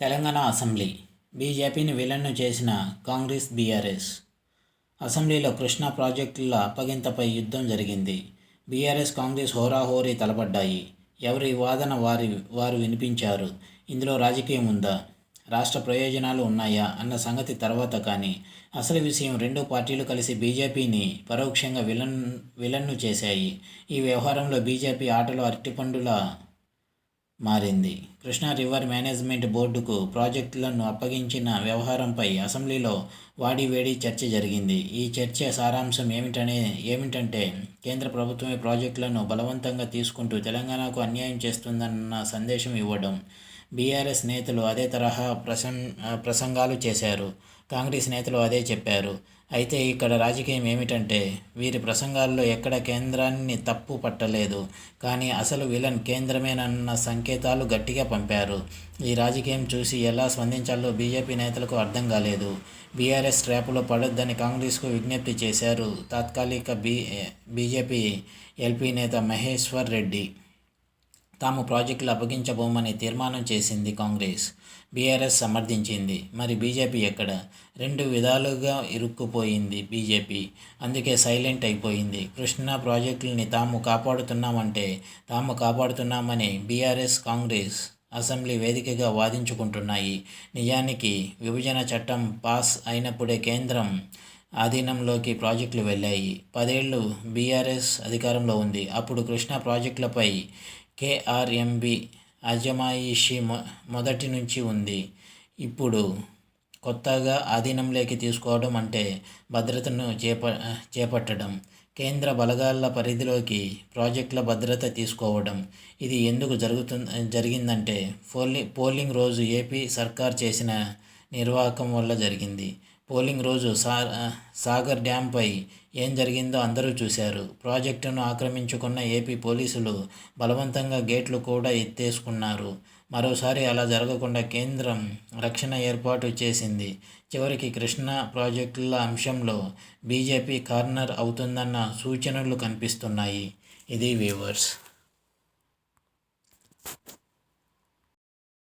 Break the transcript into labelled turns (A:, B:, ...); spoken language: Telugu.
A: తెలంగాణ అసెంబ్లీ బీజేపీని విలన్ను చేసిన కాంగ్రెస్ బీఆర్ఎస్. అసెంబ్లీలో కృష్ణా ప్రాజెక్టుల అప్పగింతపై యుద్ధం జరిగింది. బీఆర్ఎస్ కాంగ్రెస్ హోరాహోరీ తలపడ్డాయి. ఎవరి వాదన వారు వినిపించారు. ఇందులో రాజకీయం ఉందా, రాష్ట్ర ప్రయోజనాలు ఉన్నాయా అన్న సంగతి తర్వాత. కానీ అసలు విషయం, రెండు పార్టీలు కలిసి బీజేపీని పరోక్షంగా విలన్ను చేశాయి. ఈ వ్యవహారంలో బీజేపీ ఆటలో అరటిపండులా మారింది. కృష్ణా రివర్ మేనేజ్మెంట్ బోర్డుకు ప్రాజెక్టులను అప్పగించిన వ్యవహారంపై అసెంబ్లీలో వాడివేడి చర్చ జరిగింది. ఈ చర్చ సారాంశం ఏమిటంటే కేంద్ర ప్రభుత్వమే ప్రాజెక్టులను బలవంతంగా తీసుకుంటూ తెలంగాణకు అన్యాయం చేస్తుందన్న సందేశం ఇవ్వడం. బీఆర్ఎస్ నేతలు అదే తరహా ప్రసంగాలు చేశారు. కాంగ్రెస్ నేతలు అదే చెప్పారు. అయితే ఇక్కడ రాజకీయం ఏమిటంటే, వీరి ప్రసంగాల్లో ఎక్కడ కేంద్రాన్ని తప్పు పట్టలేదు, కానీ అసలు విలన్ కేంద్రమేనన్న సంకేతాలు గట్టిగా పంపారు. ఈ రాజకీయం చూసి ఎలా స్పందించాలో బీజేపీ నేతలకు అర్థం కాలేదు. బీఆర్ఎస్ ట్రాప్లో పడొద్దని కాంగ్రెస్కు విజ్ఞప్తి చేశారు తాత్కాలిక బీజేపీ ఎల్పీ నేత మహేశ్వర్ రెడ్డి. తాము ప్రాజెక్టులు అప్పగించబోమని తీర్మానం చేసింది కాంగ్రెస్. బీఆర్ఎస్ సమర్థించింది. మరి బీజేపీ ఎక్కడ? రెండు విధాలుగా ఇరుక్కుపోయింది బీజేపీ. అందుకే సైలెంట్ అయిపోయింది. కృష్ణా ప్రాజెక్టుల్ని తాము కాపాడుతున్నామని బీఆర్ఎస్, కాంగ్రెస్ అసెంబ్లీ వేదికగా వాదించుకుంటున్నాయి. నిజానికి విభజన చట్టం పాస్ అయినప్పుడే కేంద్రం ఆధీనంలోకి ప్రాజెక్టులు వెళ్ళాయి. 10 ఏళ్లు బీఆర్ఎస్ అధికారంలో ఉంది. అప్పుడు కృష్ణా ప్రాజెక్టులపై కేఆర్ఎంబీ అజమాయిషీ మొదటి నుంచి ఉంది. ఇప్పుడు కొత్తగా ఆధీనంలోకి తీసుకోవడం అంటే భద్రతను చేపట్టడం, కేంద్ర బలగాల పరిధిలోకి ప్రాజెక్టుల భద్రత తీసుకోవడం. ఇది ఎందుకు జరిగిందంటే పోలింగ్ రోజు ఏపీ సర్కార్ చేసిన నిర్వాహకం వల్ల జరిగింది. పోలింగ్ రోజు సాగర్ డ్యాంపై ఏం జరిగిందో అందరూ చూశారు. ప్రాజెక్టును ఆక్రమించుకున్న ఏపీ పోలీసులు బలవంతంగా గేట్లు కూడా ఎత్తేసుకున్నారు. మరోసారి అలా జరగకుండా కేంద్రం రక్షణ ఏర్పాటు చేసింది. చివరికి కృష్ణా ప్రాజెక్టుల అంశంలో బీజేపీ కార్నర్ అవుతుందన్న సూచనలు కనిపిస్తున్నాయి. ఇది వ్యూవర్స్.